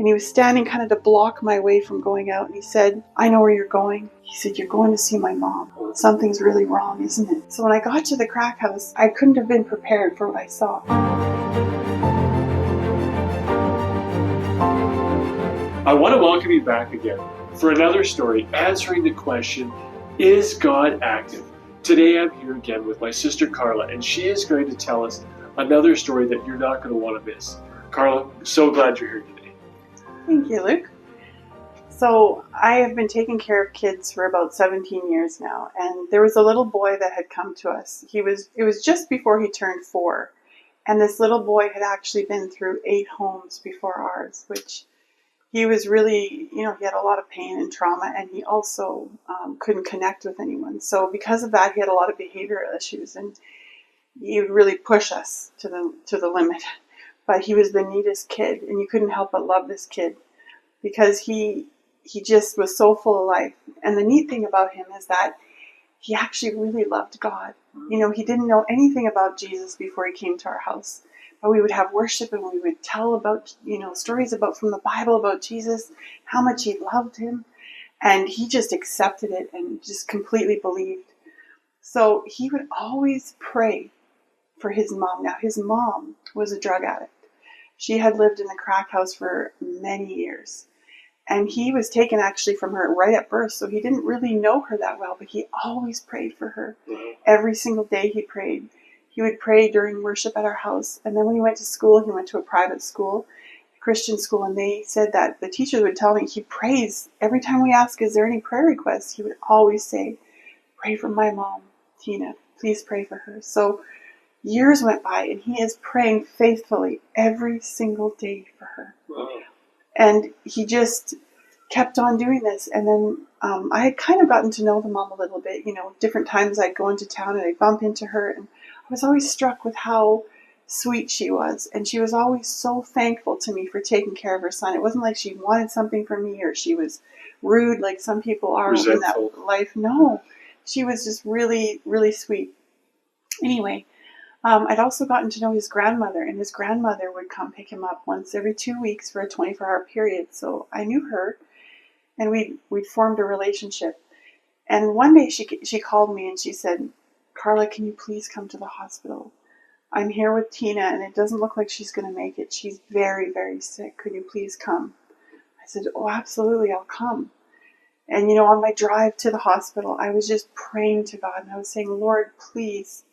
And he was standing kind of to block my way from going out. And he said, I know where you're going. He said, you're going to see my mom. Something's really wrong, isn't it? So when I got to the crack house, I couldn't have been prepared for what I saw. I want to welcome you back again for another story answering the question, is God active? Today I'm here again with my sister Carla, and she is going to tell us another story that you're not going to want to miss. Carla, so glad you're here today. Thank you, Luke. So I have been taking care of kids for about 17 years now, and there was a little boy that had come to us. It was just before he turned 4, and this little boy had actually been through 8 homes before ours, which he was really, he had a lot of pain and trauma, and he also couldn't connect with anyone. So because of that, he had a lot of behavioral issues, and he would really push us to the limit. But he was the neatest kid, and you couldn't help but love this kid because he just was so full of life. And the neat thing about him is that he actually really loved God. He didn't know anything about Jesus before he came to our house. But we would have worship and we would tell about, stories from the Bible about Jesus, how much he loved him. And he just accepted it and just completely believed. So he would always pray for his mom. Now, his mom was a drug addict. She had lived in the crack house for many years. And he was taken actually from her right at birth, so he didn't really know her that well, but he always prayed for her. Every single day he prayed. He would pray during worship at our house. And then when he went to school, he went to a private school, a Christian school, and they said that the teachers would tell me he prays. Every time we ask, is there any prayer requests, he would always say, pray for my mom, Tina. Please pray for her. So years went by, and he is praying faithfully every single day for her. Wow. And he just kept on doing this. And then I had kind of gotten to know the mom a little bit. Different times I'd go into town and I'd bump into her. And I was always struck with how sweet she was. And she was always so thankful to me for taking care of her son. It wasn't like she wanted something from me or she was rude like some people are in that life. No, she was just really, really sweet. Anyway, I'd also gotten to know his grandmother, and his grandmother would come pick him up once every 2 weeks for a 24-hour period. So I knew her, and we'd formed a relationship. And one day she called me and she said, Carla, can you please come to the hospital? I'm here with Tina, and it doesn't look like she's going to make it. She's very, very sick. Could you please come? I said, oh, absolutely, I'll come. And, on my drive to the hospital, I was just praying to God, and I was saying, Lord, please,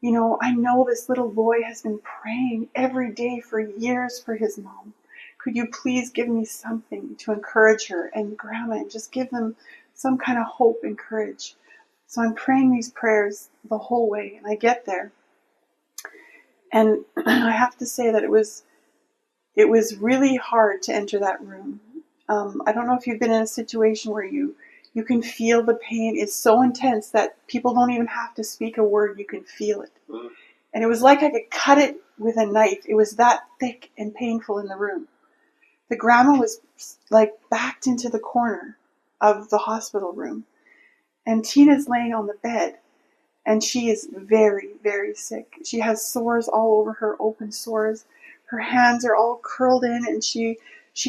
I know this little boy has been praying every day for years for his mom. Could you please give me something to encourage her and Grandma and just give them some kind of hope and courage? So I'm praying these prayers the whole way, and I get there. And I have to say that it was really hard to enter that room. I don't know if you've been in a situation where you can feel the pain is so intense that people don't even have to speak a word. You can feel it. And it was like I could cut it with a knife. It was that thick and painful in the room. The grandma was like backed into the corner of the hospital room. And Tina's laying on the bed. And she is very, very sick. She has sores all over her, open sores. Her hands are all curled in, and she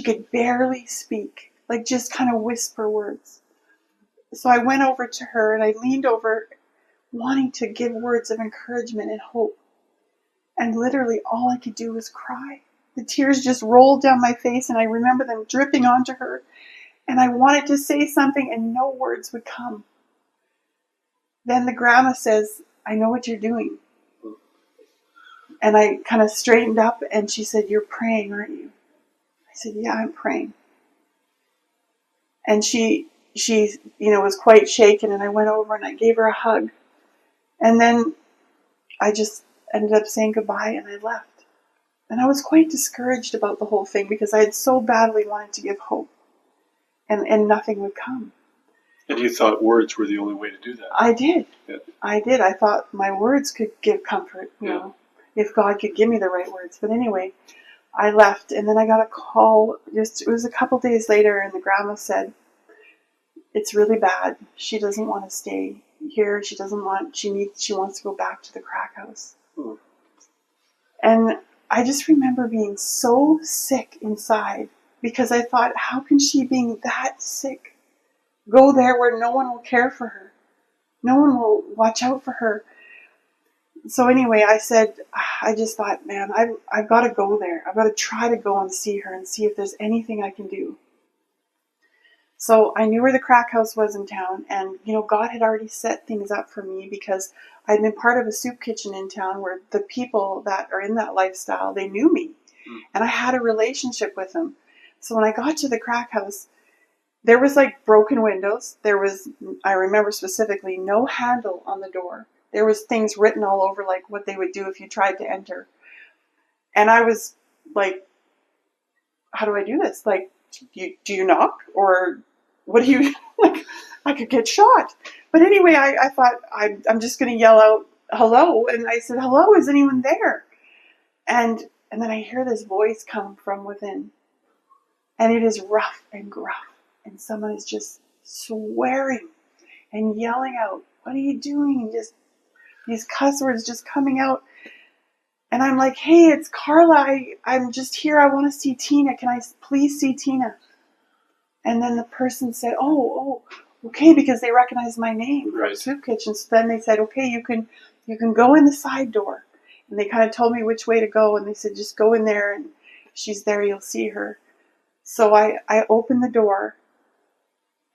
could barely speak, like just kind of whisper words. So I went over to her and I leaned over wanting to give words of encouragement and hope. And literally all I could do was cry. The tears just rolled down my face and I remember them dripping onto her. And I wanted to say something and no words would come. Then the grandma says, I know what you're doing. And I kind of straightened up and she said, you're praying, aren't you? I said, yeah, I'm praying. And she was quite shaken, and I went over and I gave her a hug. And then I just ended up saying goodbye and I left. And I was quite discouraged about the whole thing because I had so badly wanted to give hope. And nothing would come. And you thought words were the only way to do that. I did. Yeah. I did. I thought my words could give comfort, if God could give me the right words. But anyway, I left, and then I got a call. It was a couple days later, and the grandma said, it's really bad. She doesn't want to stay here. She wants to go back to the crack house. And I just remember being so sick inside because I thought, how can she, being that sick, go there where no one will care for her? No one will watch out for her. So anyway, I just thought, man, I've got to go there. I've got to try to go and see her and see if there's anything I can do. So I knew where the crack house was in town, and God had already set things up for me because I'd been part of a soup kitchen in town where the people that are in that lifestyle, they knew me, and I had a relationship with them. So when I got to the crack house, there was like broken windows. There was, I remember specifically, no handle on the door. There was things written all over, like what they would do if you tried to enter. And I was like, how do I do this? Like, do you knock? Or what do you, like, I could get shot. But anyway, I thought, I'm just going to yell out, hello. And I said, hello, is anyone there? And then I hear this voice come from within. And it is rough and gruff. And someone is just swearing and yelling out, what are you doing? And just these cuss words just coming out. And I'm like, hey, it's Carla. I'm just here. I want to see Tina. Can I please see Tina? And then the person said, oh, okay, because they recognized my name from Soup Kitchen. So then they said, okay, you can go in the side door. And they kind of told me which way to go. And they said, just go in there, and she's there. You'll see her. So I opened the door.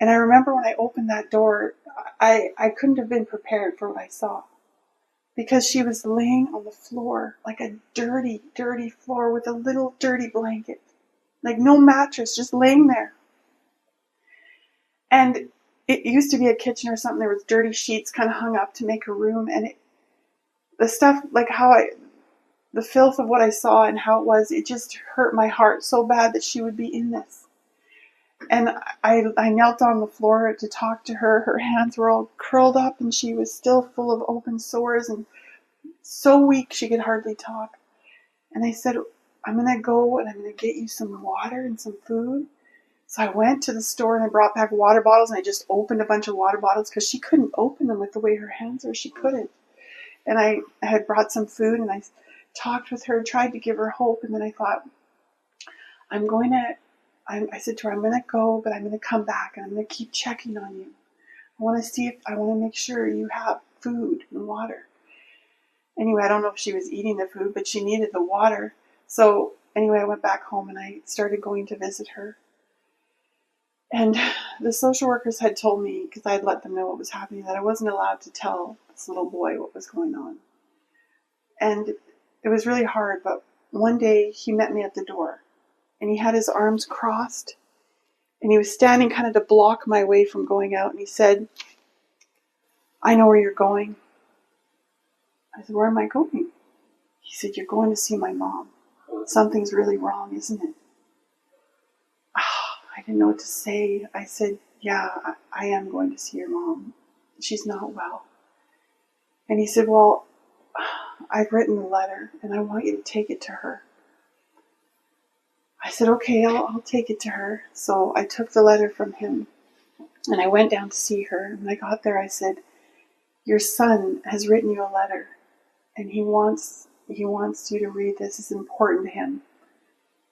And I remember when I opened that door, I couldn't have been prepared for what I saw. Because she was laying on the floor, like a dirty, dirty floor with a little dirty blanket. Like no mattress, just laying there. And it used to be a kitchen or something. There was dirty sheets kind of hung up to make a room. And the stuff, like the filth of what I saw and how it was, it just hurt my heart so bad that she would be in this. And I knelt on the floor to talk to her. Her hands were all curled up and she was still full of open sores and so weak she could hardly talk. And I said, I'm going to go and I'm going to get you some water and some food. So I went to the store and I brought back water bottles, and I just opened a bunch of water bottles because she couldn't open them with the way her hands were. She couldn't. And I had brought some food and I talked with her, tried to give her hope. And then I thought, I said to her, I'm going to go, but I'm going to come back and I'm going to keep checking on you. I want to make sure you have food and water. Anyway, I don't know if she was eating the food, but she needed the water. So anyway, I went back home and I started going to visit her. And the social workers had told me, because I had let them know what was happening, that I wasn't allowed to tell this little boy what was going on. And it was really hard, but one day he met me at the door. And he had his arms crossed. And he was standing kind of to block my way from going out. And he said, I know where you're going. I said, where am I going? He said, you're going to see my mom. Something's really wrong, isn't it? I didn't know what to say. I said, yeah, I am going to see your mom. She's not well. And he said, well, I've written a letter and I want you to take it to her. I said, okay, I'll take it to her. So I took the letter from him and I went down to see her. And when I got there, I said, your son has written you a letter and he wants you to read this. It's important to him.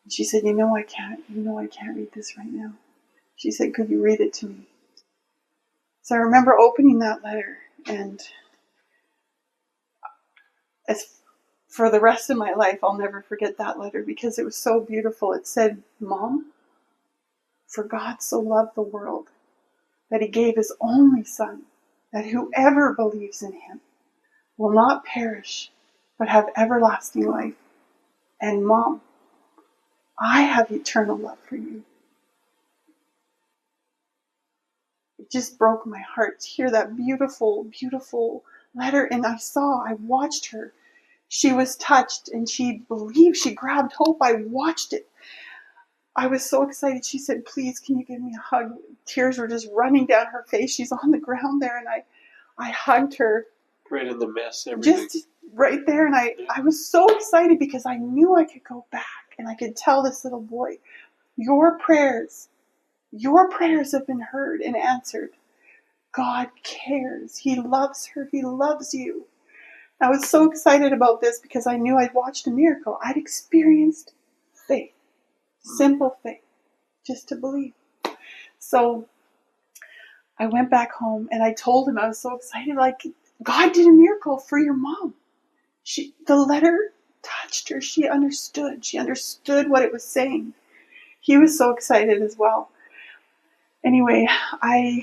And she said, I can't read this right now. She said, could you read it to me? So I remember opening that letter, and for the rest of my life, I'll never forget that letter because it was so beautiful. It said, Mom, for God so loved the world that he gave his only son, that whoever believes in him will not perish, but have everlasting life. And Mom, I have eternal love for you. It just broke my heart to hear that beautiful, beautiful letter. And I watched her. She was touched and she believed, she grabbed hope. I watched it. I was so excited. She said, please, can you give me a hug? Tears were just running down her face. She's on the ground there. And I hugged her. Right in the mess, everything. Just right there. And I was so excited because I knew I could go back and I could tell this little boy, your prayers have been heard and answered. God cares. He loves her. He loves you. I was so excited about this because I knew I'd watched a miracle. I'd experienced faith. Simple faith. just to believe. So I went back home and I told him I was so excited. Like, God did a miracle for your mom. The letter touched her. She understood. She understood what it was saying. He was so excited as well. Anyway, I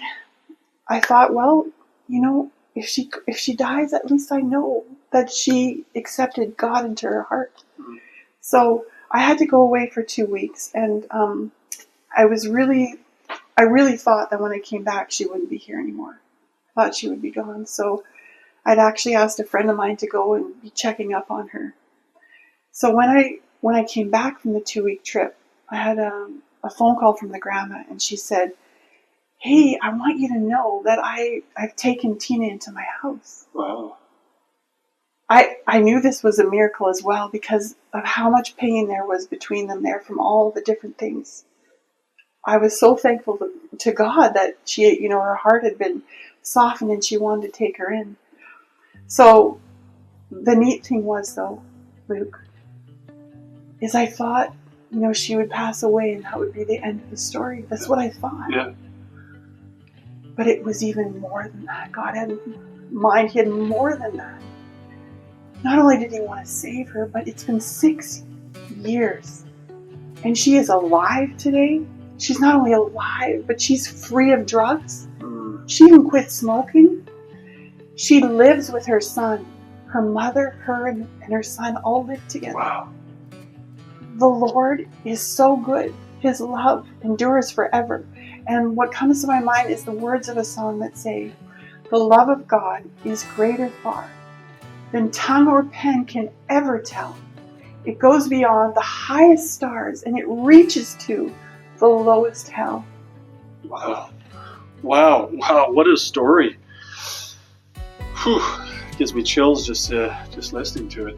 thought, well, you know, if she dies, at least I know that she accepted God into her heart. Mm-hmm. So I had to go away for 2 weeks, and I really thought that when I came back, she wouldn't be here anymore. I thought she would be gone. So I'd actually asked a friend of mine to go and be checking up on her. So when I came back from the 2-week trip, I had a phone call from the grandma, and she said, "Hey, I want you to know that I've taken Tina into my house." Wow. I knew this was a miracle as well because of how much pain there was between them there from all the different things. I was so thankful to God that she, you know, her heart had been softened and she wanted to take her in. So the neat thing was, though, Luke, is I thought, you know, she would pass away and that would be the end of the story. That's what I thought. Yeah. But it was even more than that. God had in mind. He had more than that. Not only did he want to save her, but it's been 6 years. And she is alive today. She's not only alive, but she's free of drugs. She even quit smoking. She lives with her son. Her mother, her, and her son all live together. Wow. The Lord is so good. His love endures forever. And what comes to my mind is the words of a song that say, "The love of God is greater far than tongue or pen can ever tell. It goes beyond the highest stars and it reaches to the lowest hell." Wow. Wow. Wow. What a story. Whew. Gives me chills just listening to it.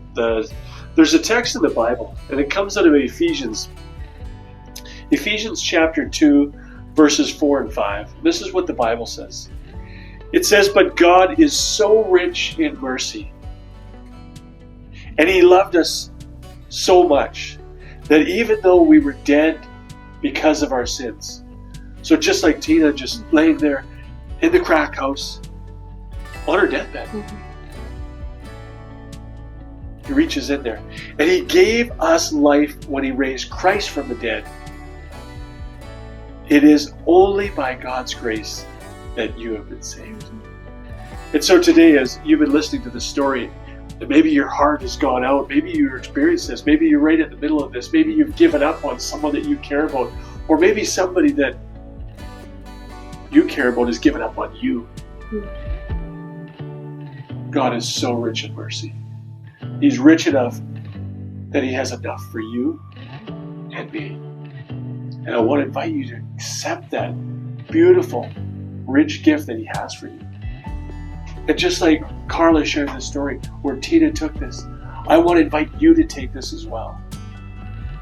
There's a text in the Bible, and it comes out of Ephesians chapter 2, verses 4 and 5. This is what the Bible says. It says, "But God is so rich in mercy, and he loved us so much that even though we were dead because of our sins." So just like Tina just laying there in the crack house on her deathbed, he reaches in there and he gave us life when he raised Christ from the dead. It is only by God's grace that you have been saved. And so today, as you've been listening to this story, and maybe your heart has gone out, maybe you've experienced this, maybe you're right in the middle of this, maybe you've given up on someone that you care about, or maybe somebody that you care about has given up on you. God is so rich in mercy. He's rich enough that he has enough for you and me. And I want to invite you to accept that beautiful, rich gift that he has for you. And just like Carla shared this story where Tina took this, I want to invite you to take this as well.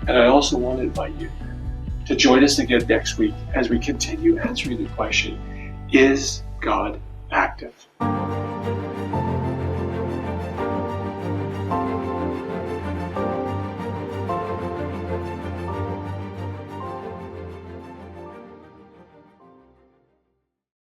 And I also want to invite you to join us again next week as we continue answering the question, is God active?